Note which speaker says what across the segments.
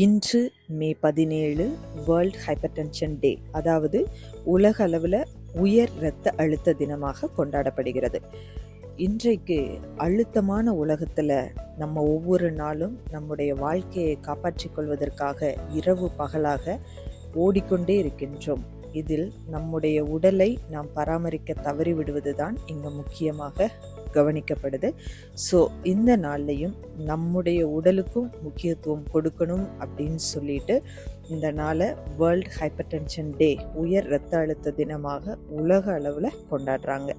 Speaker 1: இன்று மே 17 world hypertension டே, அதாவது உலக அளவில் உயர் இரத்த அழுத்த தினமாக கொண்டாடப்படுகிறது. இன்றைக்கு அழுத்தமான உலகத்தில் நம்ம ஒவ்வொரு நாளும் நம்முடைய வாழ்க்கையை காப்பாற்றிக் கொள்வதற்காக இரவு பகலாக ஓடிக்கொண்டே இருக்கின்றோம். இதில் நம்முடைய உடலை நாம் பராமரிக்க தவறிவிடுவது தான் இங்கு முக்கியமாக கவனிக்கப்படுது. ஸோ இந்த நாள்லையும் நம்முடைய உடலுக்கும் முக்கியத்துவம் கொடுக்கணும் அப்படின்னு சொல்லிட்டு இந்த நாளை வேர்ல்ட் ஹைப்பர்டென்ஷன் டே, உயர் இரத்த அழுத்த தினமாக உலக அளவில் கொண்டாடுறாங்க.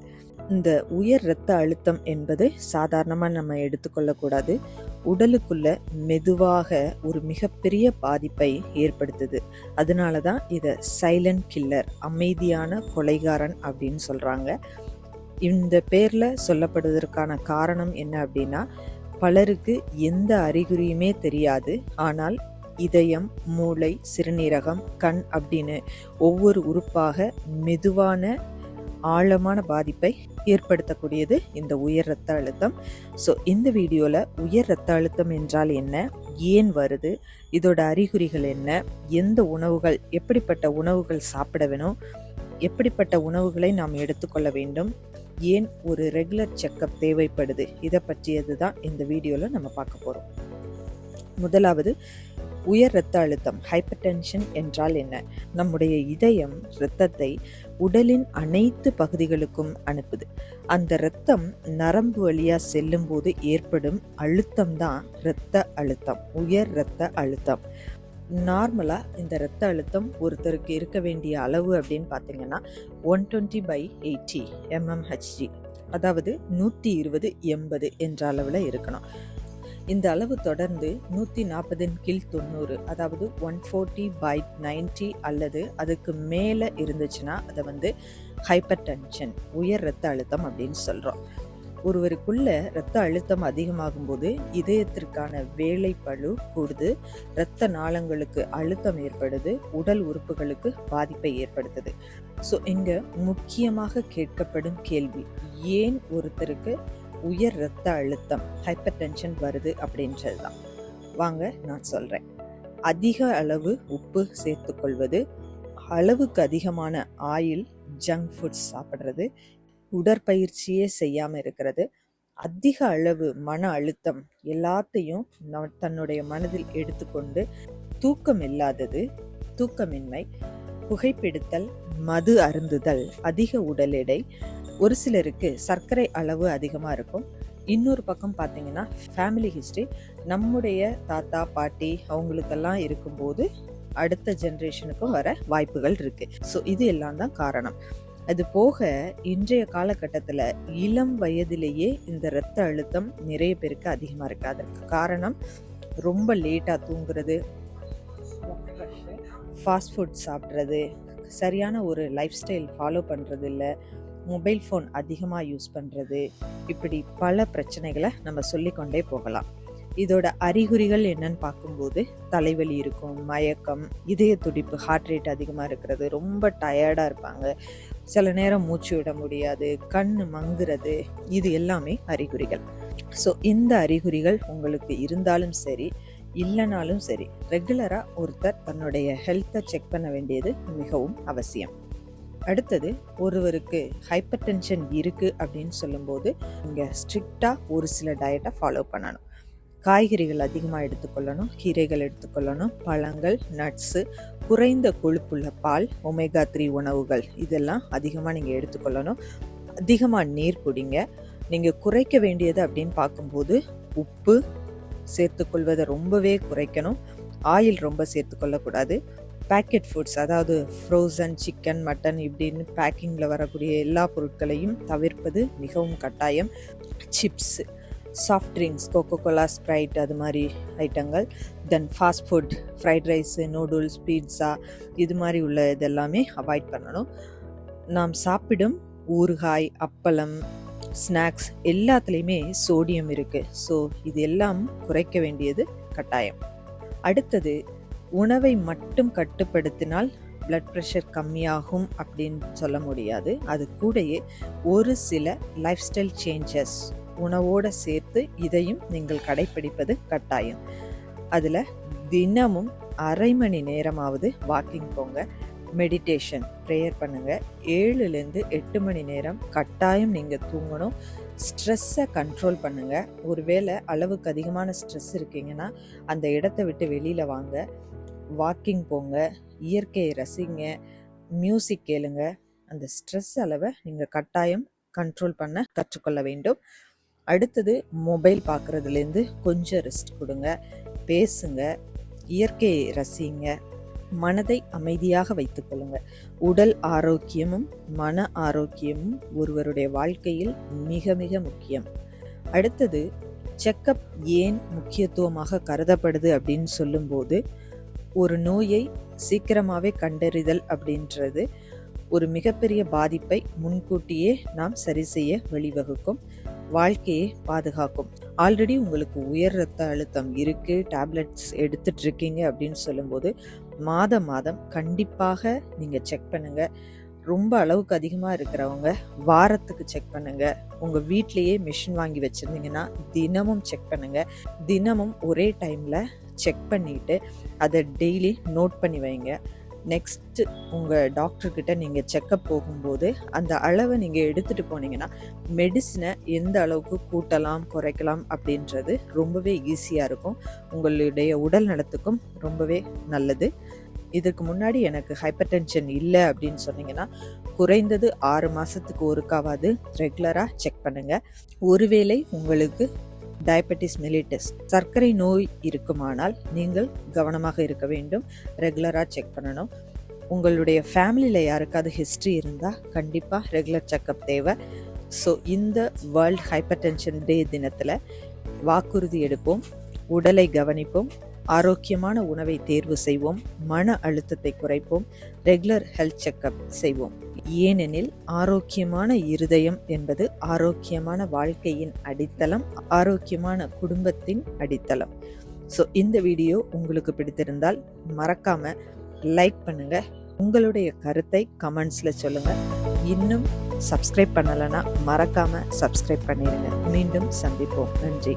Speaker 1: இந்த உயர் இரத்த அழுத்தம் என்பது சாதாரணமாக நம்ம எடுத்துக்கொள்ளக்கூடாது. உடலுக்குள்ள மெதுவாக ஒரு மிகப்பெரிய பாதிப்பை ஏற்படுத்துது. அதனால தான் இதை சைலண்ட் கில்லர், அமைதியான கொலைகாரன் அப்படின்னு சொல்கிறாங்க. இந்த பேரில் சொல்லப்படுவதற்கான காரணம் என்ன அப்படின்னா, பலருக்கு எந்த அறிகுறியுமே தெரியாது. ஆனால் இதயம், மூளை, சிறுநீரகம், கண் அப்படின்னு ஒவ்வொரு உறுப்பாக மெதுவான ஆழமான பாதிப்பை ஏற்படுத்தக்கூடியது இந்த உயர் இரத்த அழுத்தம். ஸோ இந்த வீடியோவில் உயர் இரத்த அழுத்தம் என்றால் என்ன, ஏன் வருது, இதோட அறிகுறிகள் என்ன, எந்த உணவுகள், எப்படிப்பட்ட உணவுகள் சாப்பிட வேணும், எப்படிப்பட்ட உணவுகளை நாம் எடுத்துக்கொள்ள வேண்டும், ஏன் ஒரு ரெகுலர் செக்கப் தேவைப்படுது, இதை பற்றியது தான் இந்த வீடியோவில் நம்ம பார்க்க போகிறோம். முதலாவது, உயர் இரத்த அழுத்தம், ஹைப்பர்டென்ஷன் என்றால் என்ன? நம்முடைய இதயம் இரத்தத்தை உடலின் அனைத்து பகுதிகளுக்கும் அனுப்புது. அந்த இரத்தம் நரம்பு வழியா செல்லும் போது ஏற்படும் அழுத்தம் தான் இரத்த அழுத்தம், உயர் இரத்த அழுத்தம். நார்மலா இந்த இரத்த அழுத்தம் ஒருத்தருக்கு இருக்க வேண்டிய அளவு அப்படின்னு பார்த்தீங்கன்னா 120/80 mmHg, அதாவது 120/80 என்ற அளவில் இருக்கணும். இந்த அளவு தொடர்ந்து 140 கீழ் 90, அதாவது 140/90 அல்லது அதுக்கு மேலே இருந்துச்சுன்னா அதை ஹைப்பர் டென்ஷன், உயர் இரத்த அழுத்தம் அப்படின்னு சொல்கிறோம். ஒருவருக்குள்ள இரத்த அழுத்தம் அதிகமாகும் போது இதயத்திற்கான வேலைப்பளு கூடுது, இரத்த நாளங்களுக்கு அழுத்தம் ஏற்படுது, உடல் உறுப்புகளுக்கு பாதிப்பை ஏற்படுத்துது. ஸோ இங்கே முக்கியமாக கேட்கப்படும் கேள்வி, ஏன் ஒருத்தருக்கு உயர் இரத்த அழுத்தம், ஹைப்பர் டென்ஷன் வருது அப்படின்றது தான். வாங்க நான் சொல்கிறேன். அதிக அளவு உப்பு சேர்த்துக்கொள்வது, அளவுக்கு அதிகமான ஆயில், ஜங்க் ஃபுட்ஸ் சாப்பிட்றது, உடற்பயிற்சியே செய்யாமல் இருக்கிறது, அதிக அளவு மன அழுத்தம், எல்லாத்தையும் தன்னுடைய மனதில் எடுத்துக்கொண்டு தூக்கம் இல்லாதது, தூக்கமின்மை, புகைப்பிடித்தல், மது அருந்துதல், அதிக உடல் எடை, ஒரு சிலருக்கு சர்க்கரை அளவு அதிகமாக இருக்கும். இன்னொரு பக்கம் பார்த்தீங்கன்னா ஃபேமிலி ஹிஸ்ட்ரி, நம்முடைய தாத்தா பாட்டி அவங்களுக்கெல்லாம் இருக்கும்போது அடுத்த ஜென்ரேஷனுக்கும் வர வாய்ப்புகள் இருக்கு. ஸோ இது எல்லாம் தான் காரணம். அது போக இன்றைய காலகட்டத்தில் இளம் வயதிலேயே இந்த இரத்த அழுத்தம் நிறைய பேருக்கு அதிகமாக இருக்குது. அதற்கு காரணம் ரொம்ப லேட்டாக தூங்குறது, ஃபாஸ்ட் ஃபுட் சாப்பிட்றது, சரியான ஒரு லைஃப் ஸ்டைல் ஃபாலோ பண்ணுறது இல்லை, மொபைல் ஃபோன் அதிகமாக யூஸ் பண்ணுறது, இப்படி பல பிரச்சனைகளை நம்ம சொல்லிக்கொண்டே போகலாம். இதோட அறிகுறிகள் என்னன்னு பார்க்கும்போது தலைவலி இருக்கும், மயக்கம், இதய துடிப்பு, ஹார்ட் ரேட் அதிகமாக இருக்கிறது, ரொம்ப டயர்டாக இருப்பாங்க, சில நேரம் மூச்சு விட முடியாது, கண் மங்குறது, இது எல்லாமே அறிகுறிகள். ஸோ இந்த அறிகுறிகள் உங்களுக்கு இருந்தாலும் சரி இல்லைனாலும் சரி, ரெகுலராக ஒருத்தர் தன்னுடைய ஹெல்த்தை செக் பண்ண வேண்டியது மிகவும் அவசியம். அடுத்தது, ஒருவருக்கு ஹைப்பர் டென்ஷன் இருக்குது அப்படின்னு சொல்லும்போது இங்கே ஸ்ட்ரிக்டாக ஒரு சில டயட்டை ஃபாலோ பண்ணணும். காய்கறிகள் அதிகமாக எடுத்துக்கொள்ளணும், கீரைகள் எடுத்துக்கொள்ளணும், பழங்கள், நட்ஸு, குறைந்த கொழுப்புள்ள பால், ஒமேகா 3 உணவுகள், இதெல்லாம் அதிகமாக நீங்கள் எடுத்துக்கொள்ளணும். அதிகமாக நீர் குடிங்க. நீங்கள் குறைக்க வேண்டியது அப்படின்னு பார்க்கும்போது உப்பு சேர்த்துக்கொள்வதை ரொம்பவே குறைக்கணும், ஆயில் ரொம்ப சேர்த்துக்கொள்ளக்கூடாது, பேக்கெட் ஃபுட்ஸ், அதாவது ஃப்ரோசன் சிக்கன், மட்டன் இப்படின்னு பேக்கிங்கில் வரக்கூடிய எல்லா பொருட்களையும் தவிர்ப்பது மிகவும் கட்டாயம். Chips, soft drinks, Coca Cola, Sprite, அது மாதிரி ஐட்டங்கள், then fast food, fried rice, noodles, pizza, இது மாதிரி உள்ள இதெல்லாமே அவாய்ட் பண்ணணும். நாம் சாப்பிடும் ஊறுகாய், அப்பளம், ஸ்நாக்ஸ் எல்லாத்துலேயுமே சோடியம் இருக்குது. ஸோ இது எல்லாம் குறைக்க வேண்டியது கட்டாயம். அடுத்தது, உணவை மட்டும் கட்டுப்படுத்தினால் பிளட் ப்ரெஷர் கம்மியாகும் அப்படின்னு சொல்ல முடியாது. அது கூடயே ஒரு சில லைஃப் ஸ்டைல் சேஞ்சஸ் உணவோடு சேர்த்து இதையும் நீங்கள் கடைப்பிடிப்பது கட்டாயம். அதில் தினமும் அரை மணி நேரமாவது வாக்கிங் போங்க. மெடிடேஷன், ப்ரேயர் பண்ணுங்க. 7லேருந்து 8 மணி நேரம் கட்டாயம் நீங்கள் தூங்கணும். ஸ்ட்ரெஸ்ஸை கண்ட்ரோல் பண்ணுங்க. ஒருவேளை அளவுக்கு அதிகமான ஸ்ட்ரெஸ் இருக்கீங்கன்னா அந்த இடத்த விட்டு வெளியில் வாங்க. வாக்கிங் போங்க, இயற்கையை ரசிங்க, மியூசிக் கேளுங்க. அந்த ஸ்ட்ரெஸ் அளவை நீங்கள் கட்டாயம் கண்ட்ரோல் பண்ண கற்றுக்கொள்ள வேண்டும். அடுத்தது மொபைல் பார்க்குறதுலேருந்து கொஞ்சம் ரெஸ்ட் கொடுங்க. பேசுங்க, இயற்கையை ரசிங்க, மனதை அமைதியாக வைத்துக்கொள்ளுங்க. உடல் ஆரோக்கியமும் மன ஆரோக்கியமும் ஒருவருடைய வாழ்க்கையில் மிக மிக முக்கியம். அடுத்தது செக்கப் ஏன் முக்கியத்துவமாக கருதப்படுது அப்படின்னு சொல்லும்போது, ஒரு நோயை சீக்கிரமாகவே கண்டறிதல் அப்படின்றது ஒரு மிகப்பெரிய பாதிப்பை முன்கூட்டியே நாம் சரி செய்ய வழிவகுக்கும், வாழ்க்கையை பாதுகாக்கும். ஆல்ரெடி உங்களுக்கு உயர் ரத்த அழுத்தம் இருக்கு, டேப்லெட்ஸ் எடுத்துட்டு இருக்கீங்க அப்படின்னு சொல்லும்போது மாதம் கண்டிப்பாக நீங்க செக் பண்ணுங்க. ரொம்ப அளவுக்கு அதிகமாக இருக்கிறவங்க வாரத்துக்கு செக் பண்ணுங்க. உங்க வீட்லேயே மிஷின் வாங்கி வச்சிருந்தீங்கன்னா தினமும் செக் பண்ணுங்க. தினமும் ஒரே டைம்ல செக் பண்ணிட்டு அதை டெய்லி நோட் பண்ணி வைங்க. நெக்ஸ்ட் உங்கள் டாக்டர்கிட்ட நீங்கள் செக்கப் போகும்போது அந்த அளவை நீங்கள் எடுத்துகிட்டு போனீங்கன்னா மெடிசினை எந்த அளவுக்கு கூட்டலாம் குறைக்கலாம் அப்படின்றது ரொம்பவே ஈஸியாக இருக்கும். உங்களுடைய உடல் நலத்துக்கும் ரொம்பவே நல்லது. இதுக்கு முன்னாடி எனக்கு ஹைப்பர் டென்ஷன் இல்லை அப்படின்னு சொன்னீங்கன்னா குறைந்தது 6 மாதத்துக்கு ஒருக்காவது ரெகுலராக செக் பண்ணுங்கள். ஒருவேளை உங்களுக்கு டயபெட்டிஸ் மெலிட்டஸ் சர்க்கரை நோய் இருக்குமானால் நீங்கள் கவனமாக இருக்க வேண்டும். ரெகுலராக செக் பண்ணணும். உங்களுடைய ஃபேமிலியில் யாருக்காவது ஹிஸ்ட்ரி இருந்தால் கண்டிப்பாக ரெகுலர் செக்கப் தேவை. ஸோ இந்த வேர்ல்ட் ஹைப்பர் டென்ஷன் டே தினத்தில் வாக்குறுதி எடுப்போம், உடலை கவனிப்போம், ஆரோக்கியமான உணவை தேர்வு செய்வோம், மன அழுத்தத்தை குறைப்போம், ரெகுலர் ஹெல்த் செக்கப் செய்வோம். ஏனெனில் ஆரோக்கியமான இருதயம் என்பது ஆரோக்கியமான வாழ்க்கையின் அடித்தளம், ஆரோக்கியமான குடும்பத்தின் அடித்தளம். ஸோ இந்த வீடியோ உங்களுக்கு பிடித்திருந்தால் மறக்காம லைக் பண்ணுங்க. உங்களுடைய கருத்தை கமெண்ட்ஸ்ல சொல்லுங்க. இன்னும் சப்ஸ்கிரைப் பண்ணலைன்னா மறக்காம சப்ஸ்கிரைப் பண்ணிடுங்க. மீண்டும் சந்திப்போம். நன்றி.